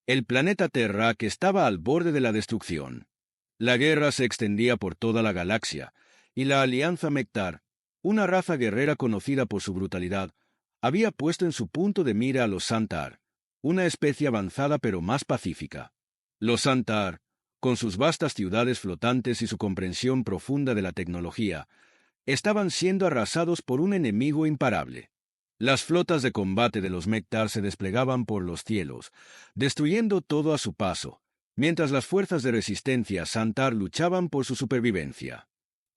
El planeta Terra que estaba al borde de la destrucción. La guerra se extendía por toda la galaxia, y la Alianza Mektar, una raza guerrera conocida por su brutalidad, había puesto en su punto de mira a los Santar, una especie avanzada pero más pacífica. Los Santar, con sus vastas ciudades flotantes y su comprensión profunda de la tecnología, estaban siendo arrasados por un enemigo imparable. Las flotas de combate de los Mektar se desplegaban por los cielos, destruyendo todo a su paso, mientras las fuerzas de resistencia Santar luchaban por su supervivencia.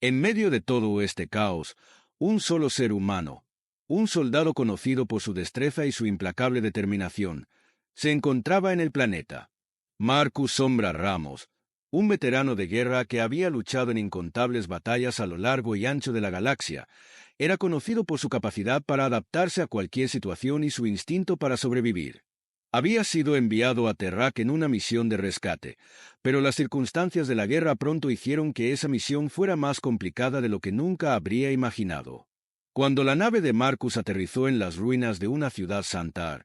En medio de todo este caos, un solo ser humano, un soldado conocido por su destreza y su implacable determinación, se encontraba en el planeta. Marcus Sombra Ramos, un veterano de guerra que había luchado en incontables batallas a lo largo y ancho de la galaxia, era conocido por su capacidad para adaptarse a cualquier situación y su instinto para sobrevivir. Había sido enviado a Terrac en una misión de rescate, pero las circunstancias de la guerra pronto hicieron que esa misión fuera más complicada de lo que nunca habría imaginado. Cuando la nave de Marcus aterrizó en las ruinas de una ciudad Santar,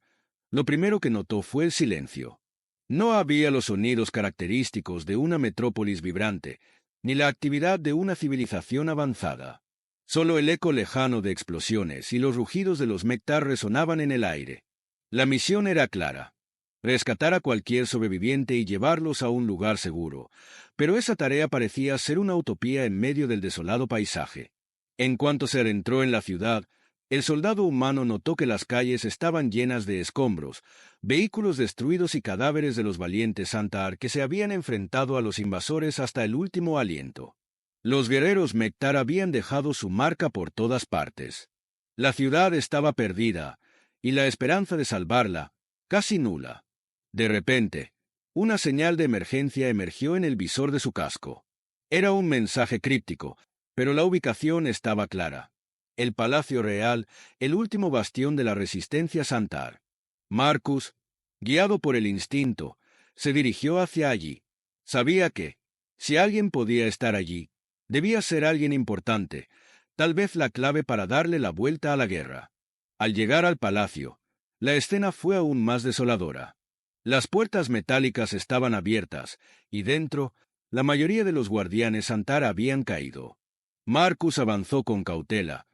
lo primero que notó fue el silencio. No había los sonidos característicos de una metrópolis vibrante, ni la actividad de una civilización avanzada. Solo el eco lejano de explosiones y los rugidos de los Mektar resonaban en el aire. La misión era clara: rescatar a cualquier sobreviviente y llevarlos a un lugar seguro, pero esa tarea parecía ser una utopía en medio del desolado paisaje. En cuanto se adentró en la ciudad, el soldado humano notó que las calles estaban llenas de escombros, vehículos destruidos y cadáveres de los valientes Santar que se habían enfrentado a los invasores hasta el último aliento. Los guerreros Mektar habían dejado su marca por todas partes. La ciudad estaba perdida, y la esperanza de salvarla, casi nula. De repente, una señal de emergencia emergió en el visor de su casco. Era un mensaje críptico, pero la ubicación estaba clara. El Palacio Real, el último bastión de la resistencia Santar. Marcus, guiado por el instinto, se dirigió hacia allí. Sabía que, si alguien podía estar allí, debía ser alguien importante, tal vez la clave para darle la vuelta a la guerra. Al llegar al palacio, la escena fue aún más desoladora. Las puertas metálicas estaban abiertas, y dentro, la mayoría de los guardianes Santar habían caído. Marcus avanzó con cautela,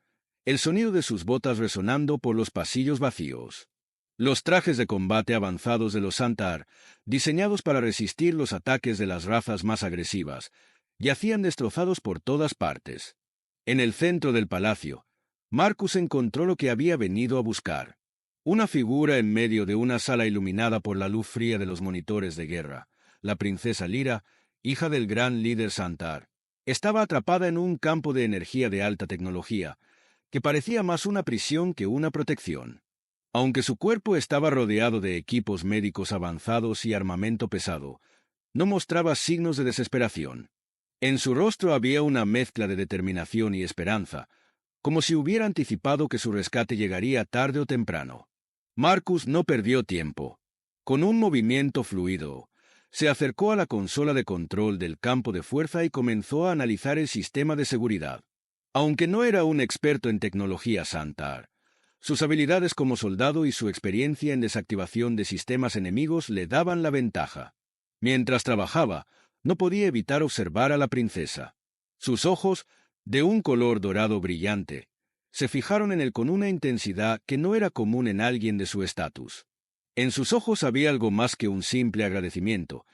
el sonido de sus botas resonando por los pasillos vacíos. Los trajes de combate avanzados de los Santar, diseñados para resistir los ataques de las razas más agresivas, yacían destrozados por todas partes. En el centro del palacio, Marcus encontró lo que había venido a buscar. Una figura en medio de una sala iluminada por la luz fría de los monitores de guerra, la princesa Lyra, hija del gran líder Santar, estaba atrapada en un campo de energía de alta tecnología, que parecía más una prisión que una protección. Aunque su cuerpo estaba rodeado de equipos médicos avanzados y armamento pesado, no mostraba signos de desesperación. En su rostro había una mezcla de determinación y esperanza, como si hubiera anticipado que su rescate llegaría tarde o temprano. Marcus no perdió tiempo. Con un movimiento fluido, se acercó a la consola de control del campo de fuerza y comenzó a analizar el sistema de seguridad. Aunque no era un experto en tecnología Santar, sus habilidades como soldado y su experiencia en desactivación de sistemas enemigos le daban la ventaja. Mientras trabajaba, no podía evitar observar a la princesa. Sus ojos, de un color dorado brillante, se fijaron en él con una intensidad que no era común en alguien de su estatus. En sus ojos había algo más que un simple agradecimiento.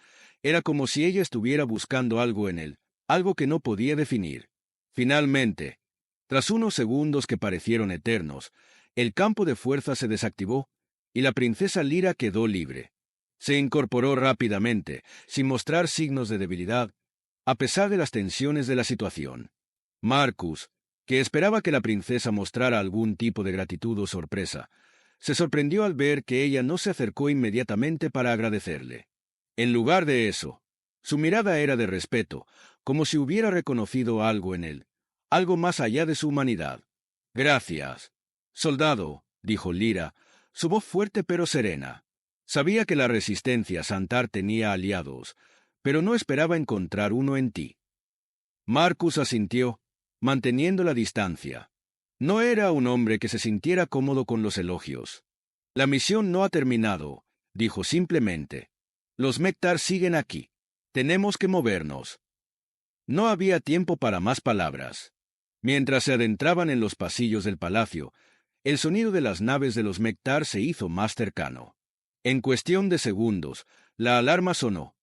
Era como si ella estuviera buscando algo en él, algo que no podía definir. Finalmente, tras unos segundos que parecieron eternos, el campo de fuerza se desactivó y la princesa Lyra quedó libre. Se incorporó rápidamente, sin mostrar signos de debilidad, a pesar de las tensiones de la situación. Marcus, que esperaba que la princesa mostrara algún tipo de gratitud o sorpresa, se sorprendió al ver que ella no se acercó inmediatamente para agradecerle. En lugar de eso, su mirada era de respeto, como si hubiera reconocido algo en él, algo más allá de su humanidad. «Gracias, soldado», dijo Lyra, su voz fuerte pero serena. Sabía que la resistencia Santar tenía aliados, pero no esperaba encontrar uno en ti. Marcus asintió, manteniendo la distancia. No era un hombre que se sintiera cómodo con los elogios. «La misión no ha terminado», dijo simplemente. Los Mektar siguen aquí. Tenemos que movernos. No había tiempo para más palabras. Mientras se adentraban en los pasillos del palacio, el sonido de las naves de los Mektar se hizo más cercano. En cuestión de segundos, la alarma sonó,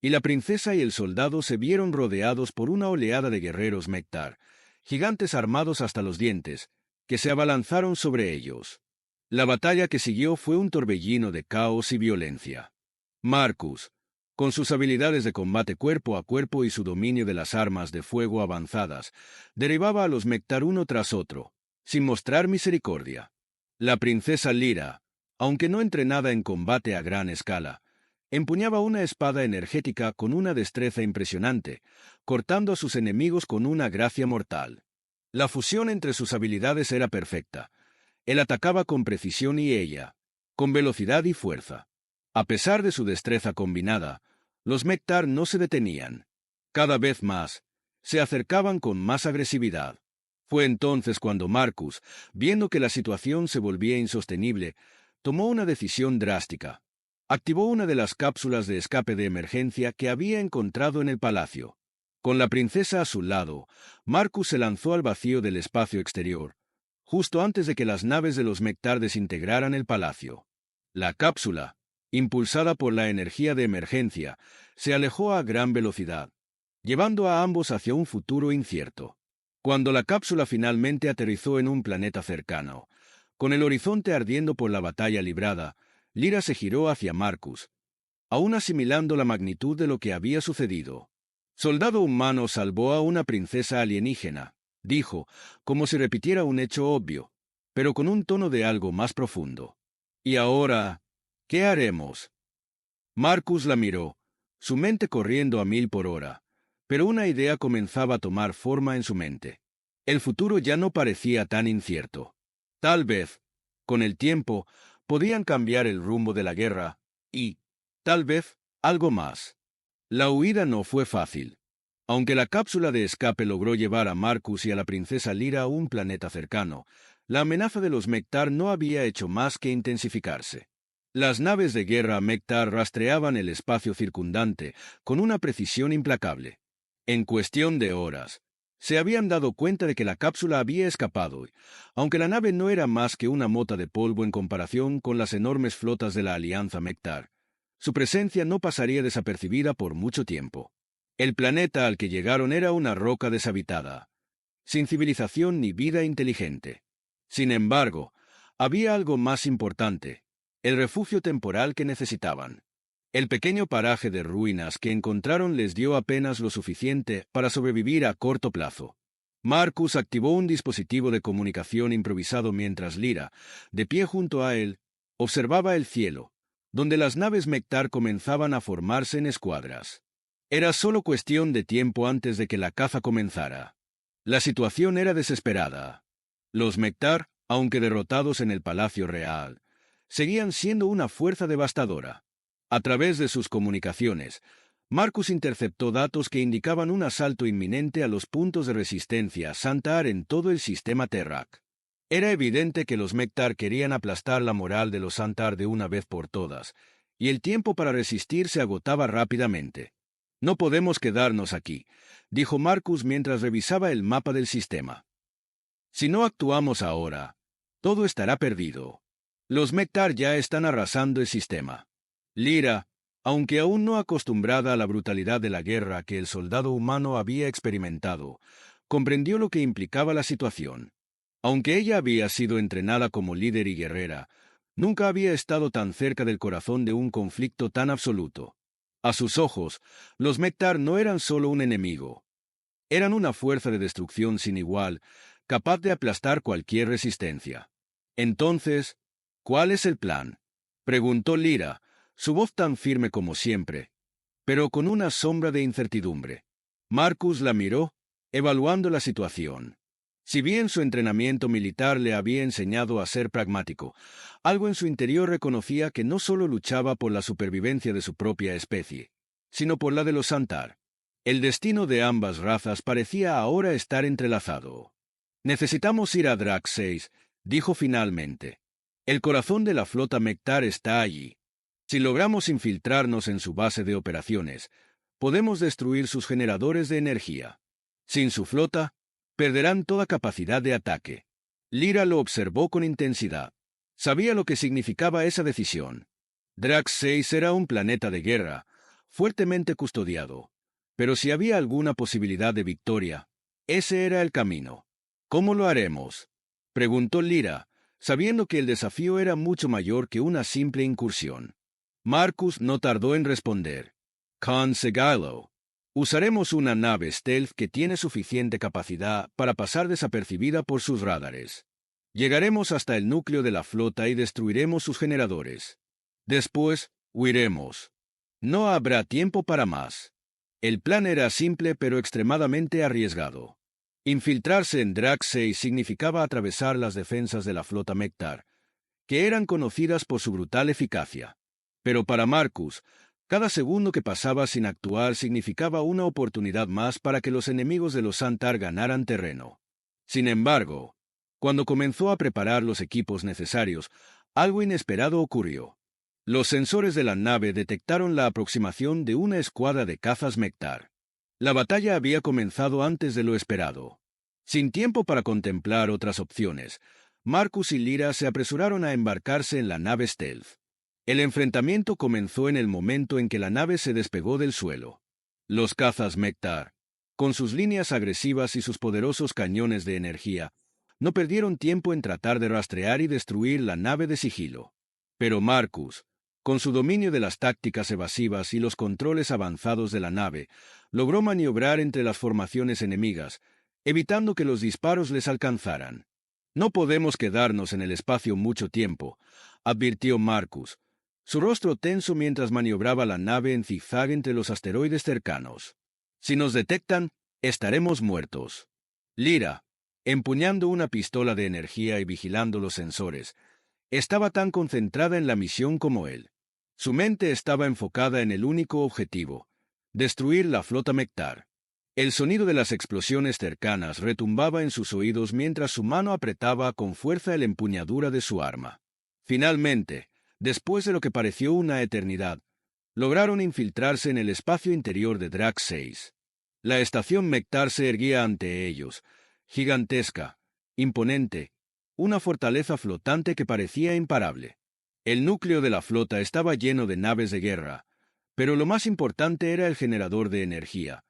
y la princesa y el soldado se vieron rodeados por una oleada de guerreros Mektar, gigantes armados hasta los dientes, que se abalanzaron sobre ellos. La batalla que siguió fue un torbellino de caos y violencia. Marcus, con sus habilidades de combate cuerpo a cuerpo y su dominio de las armas de fuego avanzadas, derribaba a los Mektar uno tras otro, sin mostrar misericordia. La princesa Lyra, aunque no entrenada en combate a gran escala, empuñaba una espada energética con una destreza impresionante, cortando a sus enemigos con una gracia mortal. La fusión entre sus habilidades era perfecta. Él atacaba con precisión y ella, con velocidad y fuerza. A pesar de su destreza combinada, los Mektar no se detenían. Cada vez más, se acercaban con más agresividad. Fue entonces cuando Marcus, viendo que la situación se volvía insostenible, tomó una decisión drástica. Activó una de las cápsulas de escape de emergencia que había encontrado en el palacio. Con la princesa a su lado, Marcus se lanzó al vacío del espacio exterior, justo antes de que las naves de los Mektar desintegraran el palacio. La cápsula, impulsada por la energía de emergencia, se alejó a gran velocidad, llevando a ambos hacia un futuro incierto. Cuando la cápsula finalmente aterrizó en un planeta cercano, con el horizonte ardiendo por la batalla librada, Lyra se giró hacia Marcus, aún asimilando la magnitud de lo que había sucedido. «Soldado humano salvó a una princesa alienígena», dijo, como si repitiera un hecho obvio, pero con un tono de algo más profundo. «¿Y ahora qué haremos?» Marcus la miró, su mente corriendo a 1000 por hora, pero una idea comenzaba a tomar forma en su mente. El futuro ya no parecía tan incierto. Tal vez, con el tiempo, podían cambiar el rumbo de la guerra y, tal vez, algo más. La huida no fue fácil. Aunque la cápsula de escape logró llevar a Marcus y a la princesa Lyra a un planeta cercano, la amenaza de los Mektar no había hecho más que intensificarse. Las naves de guerra Mektar rastreaban el espacio circundante con una precisión implacable. En cuestión de horas, se habían dado cuenta de que la cápsula había escapado, aunque la nave no era más que una mota de polvo en comparación con las enormes flotas de la Alianza Mektar. Su presencia no pasaría desapercibida por mucho tiempo. El planeta al que llegaron era una roca deshabitada, sin civilización ni vida inteligente. Sin embargo, había algo más importante, el refugio temporal que necesitaban. El pequeño paraje de ruinas que encontraron les dio apenas lo suficiente para sobrevivir a corto plazo. Marcus activó un dispositivo de comunicación improvisado mientras Lyra, de pie junto a él, observaba el cielo, donde las naves Mektar comenzaban a formarse en escuadras. Era solo cuestión de tiempo antes de que la caza comenzara. La situación era desesperada. Los Mektar, aunque derrotados en el Palacio Real, seguían siendo una fuerza devastadora. A través de sus comunicaciones, Marcus interceptó datos que indicaban un asalto inminente a los puntos de resistencia Santar en todo el sistema Terrak. Era evidente que los Mektar querían aplastar la moral de los Santar de una vez por todas, y el tiempo para resistir se agotaba rápidamente. «No podemos quedarnos aquí», dijo Marcus mientras revisaba el mapa del sistema. «Si no actuamos ahora, todo estará perdido. Los Mektar ya están arrasando el sistema». Lyra, aunque aún no acostumbrada a la brutalidad de la guerra que el soldado humano había experimentado, comprendió lo que implicaba la situación. Aunque ella había sido entrenada como líder y guerrera, nunca había estado tan cerca del corazón de un conflicto tan absoluto. A sus ojos, los Mektar no eran solo un enemigo. Eran una fuerza de destrucción sin igual, capaz de aplastar cualquier resistencia. Entonces, ¿cuál es el plan?, preguntó Lyra, su voz tan firme como siempre, pero con una sombra de incertidumbre. Marcus la miró, evaluando la situación. Si bien su entrenamiento militar le había enseñado a ser pragmático, algo en su interior reconocía que no solo luchaba por la supervivencia de su propia especie, sino por la de los Santar. El destino de ambas razas parecía ahora estar entrelazado. «Necesitamos ir a Drak 6», dijo finalmente. «El corazón de la flota Mektar está allí». Si logramos infiltrarnos en su base de operaciones, podemos destruir sus generadores de energía. Sin su flota, perderán toda capacidad de ataque. Lyra lo observó con intensidad. Sabía lo que significaba esa decisión. Drax 6 era un planeta de guerra, fuertemente custodiado. Pero si había alguna posibilidad de victoria, ese era el camino. ¿Cómo lo haremos?, preguntó Lyra, sabiendo que el desafío era mucho mayor que una simple incursión. Marcus no tardó en responder. Khan Segalo. Usaremos una nave stealth que tiene suficiente capacidad para pasar desapercibida por sus radares. Llegaremos hasta el núcleo de la flota y destruiremos sus generadores. Después, huiremos. No habrá tiempo para más. El plan era simple pero extremadamente arriesgado. Infiltrarse en Drax 6 significaba atravesar las defensas de la flota Mektar, que eran conocidas por su brutal eficacia. Pero para Marcus, cada segundo que pasaba sin actuar significaba una oportunidad más para que los enemigos de los Santar ganaran terreno. Sin embargo, cuando comenzó a preparar los equipos necesarios, algo inesperado ocurrió. Los sensores de la nave detectaron la aproximación de una escuadra de cazas Mektar. La batalla había comenzado antes de lo esperado. Sin tiempo para contemplar otras opciones, Marcus y Lyra se apresuraron a embarcarse en la nave stealth. El enfrentamiento comenzó en el momento en que la nave se despegó del suelo. Los cazas Mektar, con sus líneas agresivas y sus poderosos cañones de energía, no perdieron tiempo en tratar de rastrear y destruir la nave de sigilo. Pero Marcus, con su dominio de las tácticas evasivas y los controles avanzados de la nave, logró maniobrar entre las formaciones enemigas, evitando que los disparos les alcanzaran. «No podemos quedarnos en el espacio mucho tiempo», advirtió Marcus, su rostro tenso mientras maniobraba la nave en zigzag entre los asteroides cercanos. «Si nos detectan, estaremos muertos». Lyra, empuñando una pistola de energía y vigilando los sensores, estaba tan concentrada en la misión como él. Su mente estaba enfocada en el único objetivo: destruir la flota Mektar. El sonido de las explosiones cercanas retumbaba en sus oídos mientras su mano apretaba con fuerza la empuñadura de su arma. Finalmente, después de lo que pareció una eternidad, lograron infiltrarse en el espacio interior de Drax 6. La estación Mektar se erguía ante ellos, gigantesca, imponente, una fortaleza flotante que parecía imparable. El núcleo de la flota estaba lleno de naves de guerra, pero lo más importante era el generador de energía,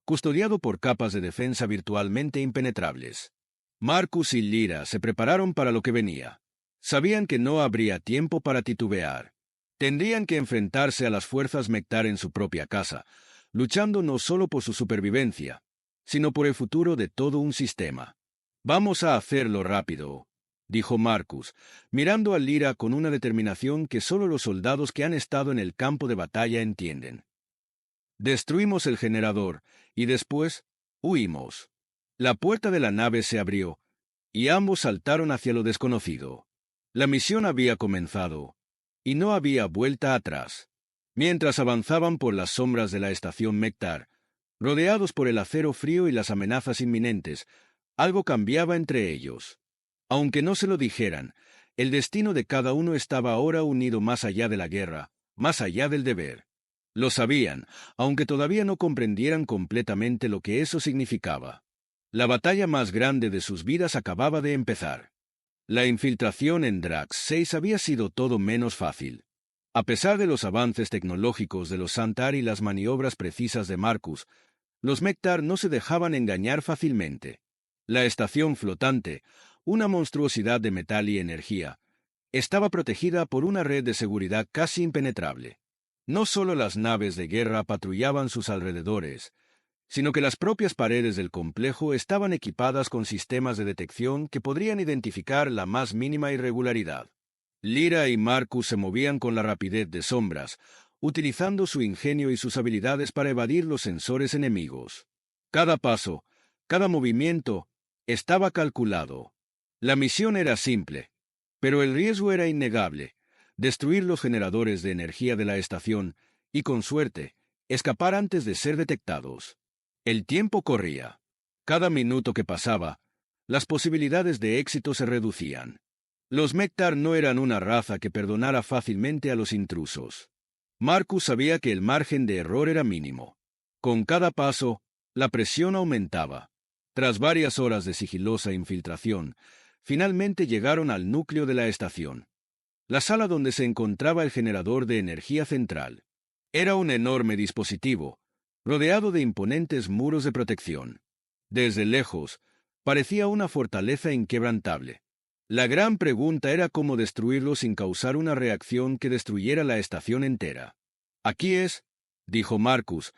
custodiado por capas de defensa virtualmente impenetrables. Marcus y Lyra se prepararon para lo que venía. Sabían que no habría tiempo para titubear. Tendrían que enfrentarse a las fuerzas Mektar en su propia casa, luchando no solo por su supervivencia, sino por el futuro de todo un sistema. «Vamos a hacerlo rápido», dijo Marcus, mirando a Lyra con una determinación que solo los soldados que han estado en el campo de batalla entienden. «Destruimos el generador, y después huimos». La puerta de la nave se abrió, y ambos saltaron hacia lo desconocido. La misión había comenzado, y no había vuelta atrás. Mientras avanzaban por las sombras de la estación Mektar, rodeados por el acero frío y las amenazas inminentes, algo cambiaba entre ellos. Aunque no se lo dijeran, el destino de cada uno estaba ahora unido más allá de la guerra, más allá del deber. Lo sabían, aunque todavía no comprendieran completamente lo que eso significaba. La batalla más grande de sus vidas acababa de empezar. La infiltración en Drax 6 había sido todo menos fácil. A pesar de los avances tecnológicos de los Santar y las maniobras precisas de Marcus, los Mektar no se dejaban engañar fácilmente. La estación flotante, una monstruosidad de metal y energía, estaba protegida por una red de seguridad casi impenetrable. No solo las naves de guerra patrullaban sus alrededores, sino que las propias paredes del complejo estaban equipadas con sistemas de detección que podrían identificar la más mínima irregularidad. Lyra y Marcus se movían con la rapidez de sombras, utilizando su ingenio y sus habilidades para evadir los sensores enemigos. Cada paso, cada movimiento, estaba calculado. La misión era simple, pero el riesgo era innegable: destruir los generadores de energía de la estación y, con suerte, escapar antes de ser detectados. El tiempo corría. Cada minuto que pasaba, las posibilidades de éxito se reducían. Los Mektar no eran una raza que perdonara fácilmente a los intrusos. Marcus sabía que el margen de error era mínimo. Con cada paso, la presión aumentaba. Tras varias horas de sigilosa infiltración, finalmente llegaron al núcleo de la estación. La sala donde se encontraba el generador de energía central. Era un enorme dispositivo, rodeado de imponentes muros de protección. Desde lejos, parecía una fortaleza inquebrantable. La gran pregunta era cómo destruirlo sin causar una reacción que destruyera la estación entera. «Aquí es», dijo Marcus,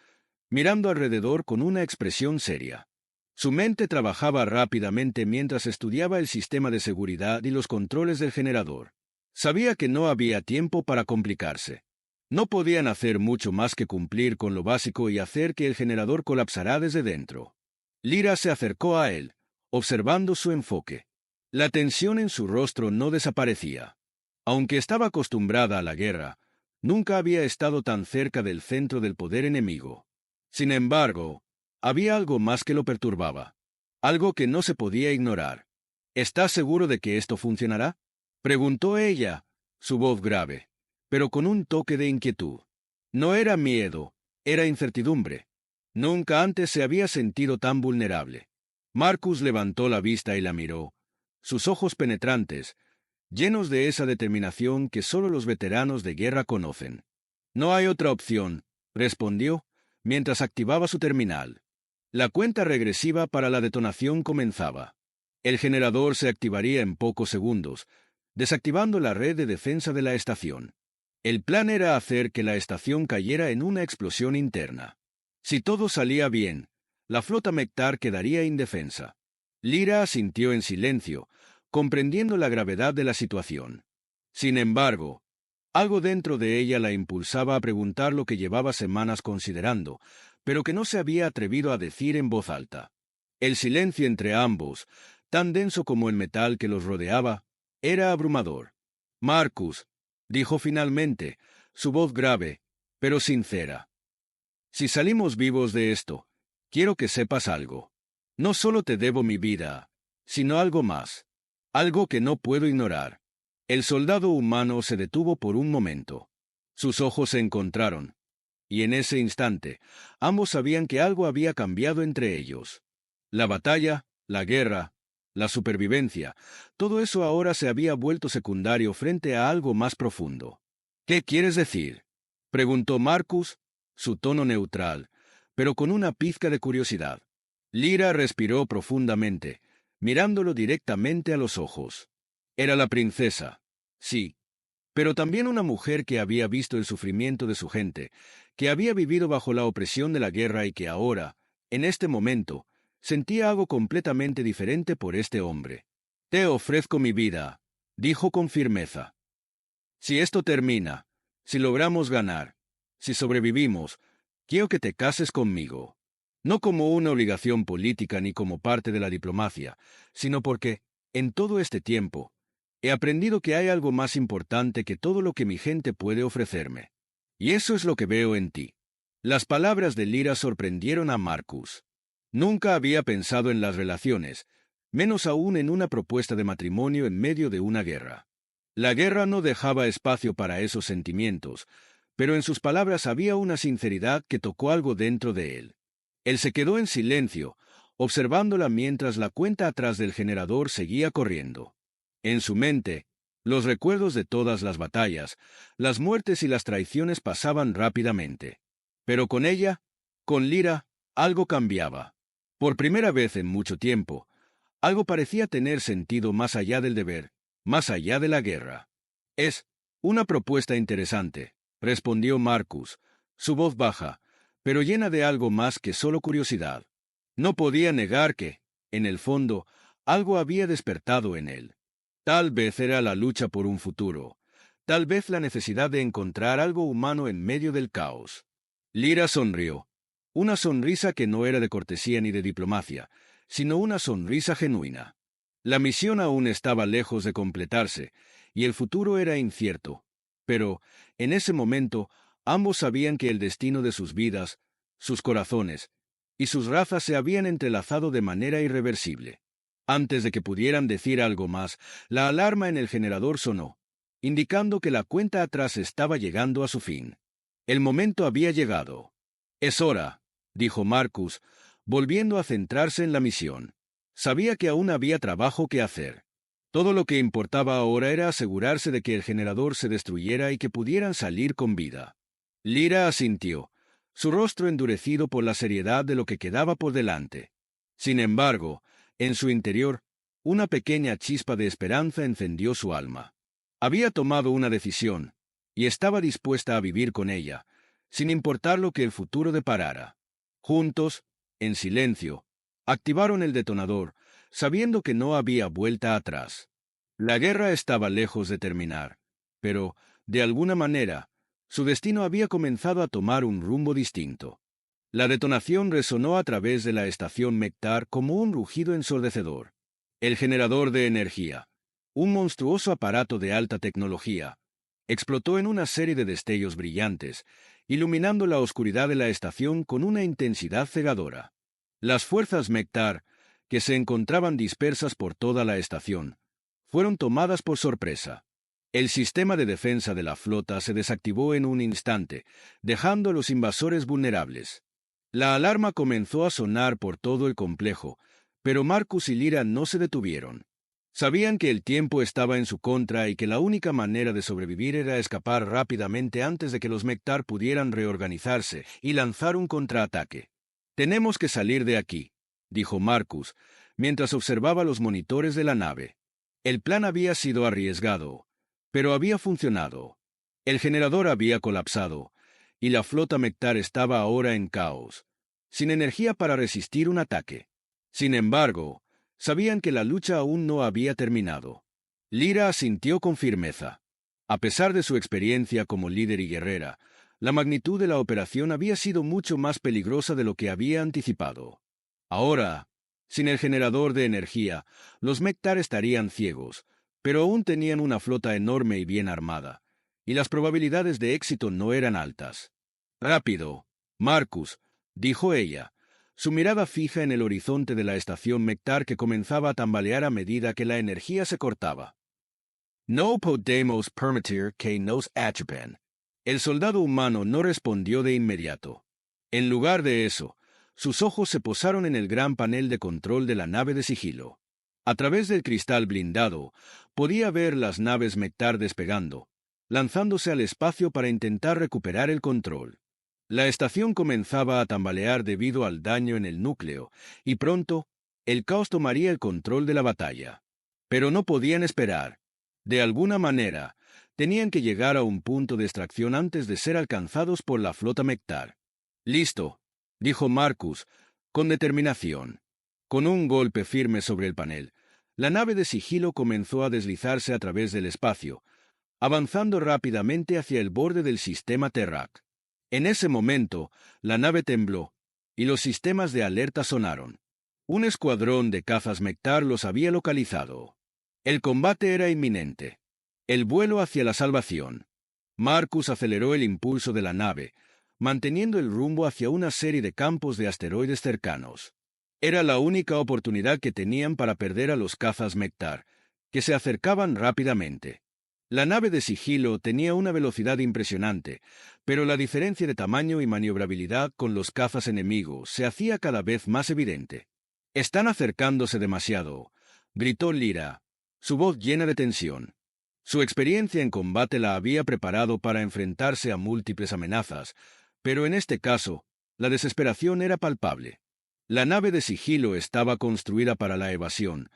mirando alrededor con una expresión seria. Su mente trabajaba rápidamente mientras estudiaba el sistema de seguridad y los controles del generador. Sabía que no había tiempo para complicarse. No podían hacer mucho más que cumplir con lo básico y hacer que el generador colapsara desde dentro. Lyra se acercó a él, observando su enfoque. La tensión en su rostro no desaparecía. Aunque estaba acostumbrada a la guerra, nunca había estado tan cerca del centro del poder enemigo. Sin embargo, había algo más que lo perturbaba. Algo que no se podía ignorar. «¿Estás seguro de que esto funcionará?», preguntó ella, su voz grave, pero con un toque de inquietud. No era miedo, era incertidumbre. Nunca antes se había sentido tan vulnerable. Marcus levantó la vista y la miró, sus ojos penetrantes, llenos de esa determinación que solo los veteranos de guerra conocen. «No hay otra opción», respondió, mientras activaba su terminal. La cuenta regresiva para la detonación comenzaba. El generador se activaría en pocos segundos, desactivando la red de defensa de la estación. El plan era hacer que la estación cayera en una explosión interna. Si todo salía bien, la flota Mektar quedaría indefensa. Lyra asintió en silencio, comprendiendo la gravedad de la situación. Sin embargo, algo dentro de ella la impulsaba a preguntar lo que llevaba semanas considerando, pero que no se había atrevido a decir en voz alta. El silencio entre ambos, tan denso como el metal que los rodeaba, era abrumador. «Marcus», dijo finalmente, su voz grave, pero sincera. «Si salimos vivos de esto, quiero que sepas algo. No solo te debo mi vida, sino algo más. Algo que no puedo ignorar». El soldado humano se detuvo por un momento. Sus ojos se encontraron, y en ese instante, ambos sabían que algo había cambiado entre ellos. La batalla, la guerra, la supervivencia, todo eso ahora se había vuelto secundario frente a algo más profundo. «¿Qué quieres decir?», preguntó Marcus, su tono neutral, pero con una pizca de curiosidad. Lyra respiró profundamente, mirándolo directamente a los ojos. Era la princesa, sí, pero también una mujer que había visto el sufrimiento de su gente, que había vivido bajo la opresión de la guerra y que ahora, en este momento, sentía algo completamente diferente por este hombre. «Te ofrezco mi vida», dijo con firmeza. «Si esto termina, si logramos ganar, si sobrevivimos, quiero que te cases conmigo. No como una obligación política ni como parte de la diplomacia, sino porque, en todo este tiempo, he aprendido que hay algo más importante que todo lo que mi gente puede ofrecerme. Y eso es lo que veo en ti». Las palabras de Lyra sorprendieron a Marcus. Nunca había pensado en las relaciones, menos aún en una propuesta de matrimonio en medio de una guerra. La guerra no dejaba espacio para esos sentimientos, pero en sus palabras había una sinceridad que tocó algo dentro de él. Él se quedó en silencio, observándola mientras la cuenta atrás del generador seguía corriendo. En su mente, los recuerdos de todas las batallas, las muertes y las traiciones pasaban rápidamente. Pero con ella, con Lyra, algo cambiaba. Por primera vez en mucho tiempo, algo parecía tener sentido más allá del deber, más allá de la guerra. «Es una propuesta interesante», respondió Marcus, su voz baja, pero llena de algo más que solo curiosidad. No podía negar que, en el fondo, algo había despertado en él. Tal vez era la lucha por un futuro, tal vez la necesidad de encontrar algo humano en medio del caos. Lyra sonrió, una sonrisa que no era de cortesía ni de diplomacia, sino una sonrisa genuina. La misión aún estaba lejos de completarse, y el futuro era incierto, pero, en ese momento, ambos sabían que el destino de sus vidas, sus corazones y sus razas se habían entrelazado de manera irreversible. Antes de que pudieran decir algo más, la alarma en el generador sonó, indicando que la cuenta atrás estaba llegando a su fin. El momento había llegado. «Es hora», dijo Marcus, volviendo a centrarse en la misión. Sabía que aún había trabajo que hacer. Todo lo que importaba ahora era asegurarse de que el generador se destruyera y que pudieran salir con vida. Lyra asintió, su rostro endurecido por la seriedad de lo que quedaba por delante. Sin embargo, en su interior, una pequeña chispa de esperanza encendió su alma. Había tomado una decisión, y estaba dispuesta a vivir con ella, sin importar lo que el futuro deparara. Juntos, en silencio, activaron el detonador, sabiendo que no había vuelta atrás. La guerra estaba lejos de terminar, pero, de alguna manera, su destino había comenzado a tomar un rumbo distinto. La detonación resonó a través de la estación Mektar como un rugido ensordecedor. El generador de energía, un monstruoso aparato de alta tecnología, explotó en una serie de destellos brillantes, iluminando la oscuridad de la estación con una intensidad cegadora. Las fuerzas Mektar, que se encontraban dispersas por toda la estación, fueron tomadas por sorpresa. El sistema de defensa de la flota se desactivó en un instante, dejando a los invasores vulnerables. La alarma comenzó a sonar por todo el complejo, pero Marcus y Lyra no se detuvieron. Sabían que el tiempo estaba en su contra y que la única manera de sobrevivir era escapar rápidamente antes de que los Mektar pudieran reorganizarse y lanzar un contraataque. «Tenemos que salir de aquí», dijo Marcus, mientras observaba los monitores de la nave. El plan había sido arriesgado, pero había funcionado. El generador había colapsado, y la flota Mektar estaba ahora en caos, sin energía para resistir un ataque. Sin embargo, sabían que la lucha aún no había terminado. Lyra asintió con firmeza. A pesar de su experiencia como líder y guerrera, la magnitud de la operación había sido mucho más peligrosa de lo que había anticipado. Ahora, sin el generador de energía, los Mektar estarían ciegos, pero aún tenían una flota enorme y bien armada, y las probabilidades de éxito no eran altas. «Rápido, Marcus», dijo ella, su mirada fija en el horizonte de la estación Mektar que comenzaba a tambalear a medida que la energía se cortaba. «No podemos permitir que nos atrapen». El soldado humano no respondió de inmediato. En lugar de eso, sus ojos se posaron en el gran panel de control de la nave de sigilo. A través del cristal blindado, podía ver las naves Mektar despegando, lanzándose al espacio para intentar recuperar el control. La estación comenzaba a tambalear debido al daño en el núcleo, y pronto, el caos tomaría el control de la batalla. Pero no podían esperar. De alguna manera, tenían que llegar a un punto de extracción antes de ser alcanzados por la flota Mektar. «Listo», dijo Marcus, con determinación. Con un golpe firme sobre el panel, la nave de sigilo comenzó a deslizarse a través del espacio, avanzando rápidamente hacia el borde del sistema Terrak. En ese momento, la nave tembló, y los sistemas de alerta sonaron. Un escuadrón de cazas Mektar los había localizado. El combate era inminente. El vuelo hacia la salvación. Marcus aceleró el impulso de la nave, manteniendo el rumbo hacia una serie de campos de asteroides cercanos. Era la única oportunidad que tenían para perder a los cazas Mektar, que se acercaban rápidamente. La nave de sigilo tenía una velocidad impresionante, pero la diferencia de tamaño y maniobrabilidad con los cazas enemigos se hacía cada vez más evidente. «Están acercándose demasiado», gritó Lyra, su voz llena de tensión. Su experiencia en combate la había preparado para enfrentarse a múltiples amenazas, pero en este caso, la desesperación era palpable. La nave de sigilo estaba construida para la evasión,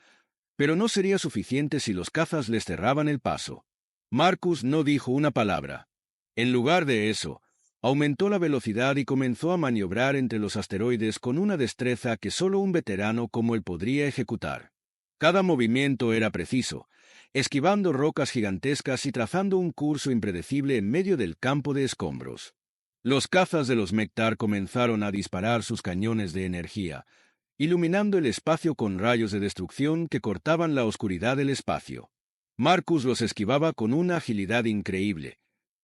pero no sería suficiente si los cazas les cerraban el paso. Marcus no dijo una palabra. En lugar de eso, aumentó la velocidad y comenzó a maniobrar entre los asteroides con una destreza que solo un veterano como él podría ejecutar. Cada movimiento era preciso, esquivando rocas gigantescas y trazando un curso impredecible en medio del campo de escombros. Los cazas de los Mektar comenzaron a disparar sus cañones de energía, iluminando el espacio con rayos de destrucción que cortaban la oscuridad del espacio. Marcus los esquivaba con una agilidad increíble,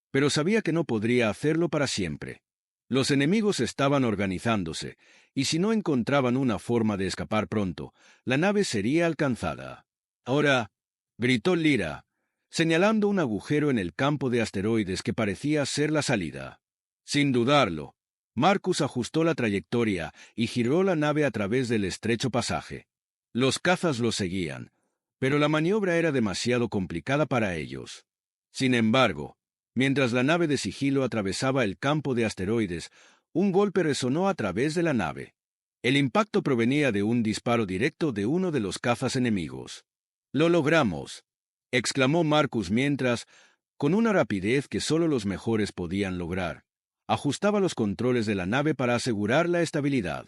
pero sabía que no podría hacerlo para siempre. Los enemigos estaban organizándose, y si no encontraban una forma de escapar pronto, la nave sería alcanzada. Ahora, gritó Lyra, señalando un agujero en el campo de asteroides que parecía ser la salida. Sin dudarlo, Marcus ajustó la trayectoria y giró la nave a través del estrecho pasaje. Los cazas lo seguían, pero la maniobra era demasiado complicada para ellos. Sin embargo, mientras la nave de sigilo atravesaba el campo de asteroides, un golpe resonó a través de la nave. El impacto provenía de un disparo directo de uno de los cazas enemigos. «¡Lo logramos!», exclamó Marcus mientras, con una rapidez que solo los mejores podían lograr, ajustaba los controles de la nave para asegurar la estabilidad.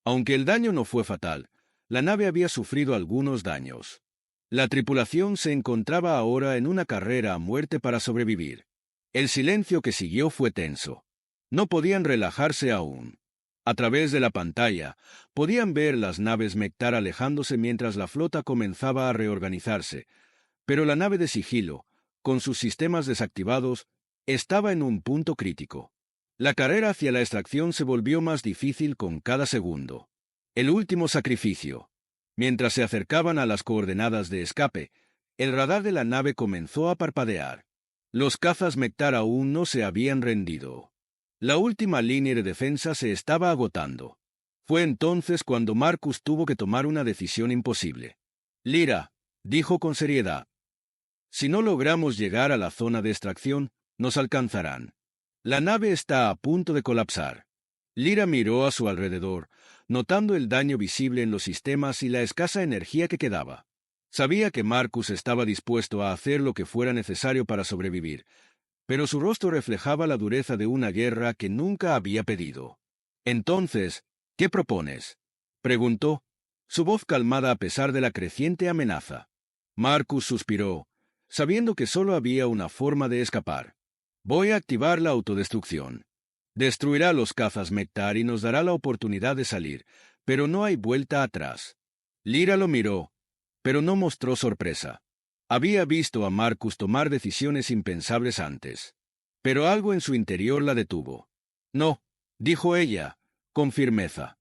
Aunque el daño no fue fatal, la nave había sufrido algunos daños. La tripulación se encontraba ahora en una carrera a muerte para sobrevivir. El silencio que siguió fue tenso. No podían relajarse aún. A través de la pantalla, podían ver las naves Mektar alejándose mientras la flota comenzaba a reorganizarse, pero la nave de sigilo, con sus sistemas desactivados, estaba en un punto crítico. La carrera hacia la extracción se volvió más difícil con cada segundo. El último sacrificio. Mientras se acercaban a las coordenadas de escape, el radar de la nave comenzó a parpadear. Los cazas Mektar aún no se habían rendido. La última línea de defensa se estaba agotando. Fue entonces cuando Marcus tuvo que tomar una decisión imposible. «Lyra», dijo con seriedad, «si no logramos llegar a la zona de extracción, nos alcanzarán. La nave está a punto de colapsar». Lyra miró a su alrededor, notando el daño visible en los sistemas y la escasa energía que quedaba. Sabía que Marcus estaba dispuesto a hacer lo que fuera necesario para sobrevivir, pero su rostro reflejaba la dureza de una guerra que nunca había pedido. «Entonces, ¿qué propones?», preguntó, su voz calmada a pesar de la creciente amenaza. Marcus suspiró, sabiendo que solo había una forma de escapar. «Voy a activar la autodestrucción. Destruirá los cazas Mektar y nos dará la oportunidad de salir, pero no hay vuelta atrás». Lyra lo miró, pero no mostró sorpresa. Había visto a Marcus tomar decisiones impensables antes. Pero algo en su interior la detuvo. «No», dijo ella, con firmeza.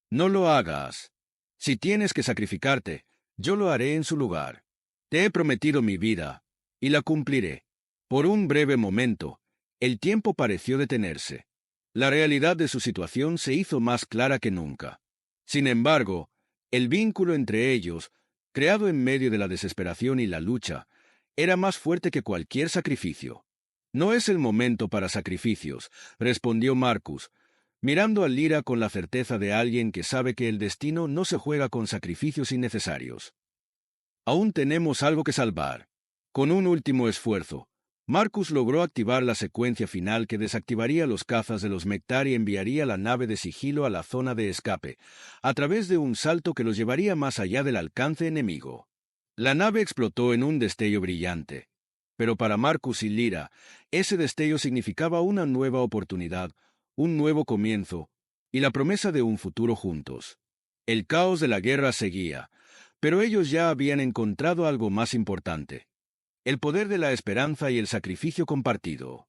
«No lo hagas. Si tienes que sacrificarte, yo lo haré en su lugar. Te he prometido mi vida, y la cumpliré». Por un breve momento, el tiempo pareció detenerse. La realidad de su situación se hizo más clara que nunca. Sin embargo, el vínculo entre ellos, creado en medio de la desesperación y la lucha, era más fuerte que cualquier sacrificio. «No es el momento para sacrificios», respondió Marcus, mirando a Lyra con la certeza de alguien que sabe que el destino no se juega con sacrificios innecesarios. «Aún tenemos algo que salvar». Con un último esfuerzo, Marcus logró activar la secuencia final que desactivaría los cazas de los Mektar y enviaría la nave de sigilo a la zona de escape, a través de un salto que los llevaría más allá del alcance enemigo. La nave explotó en un destello brillante, pero para Marcus y Lyra, ese destello significaba una nueva oportunidad, un nuevo comienzo, y la promesa de un futuro juntos. El caos de la guerra seguía, pero ellos ya habían encontrado algo más importante: el poder de la esperanza y el sacrificio compartido.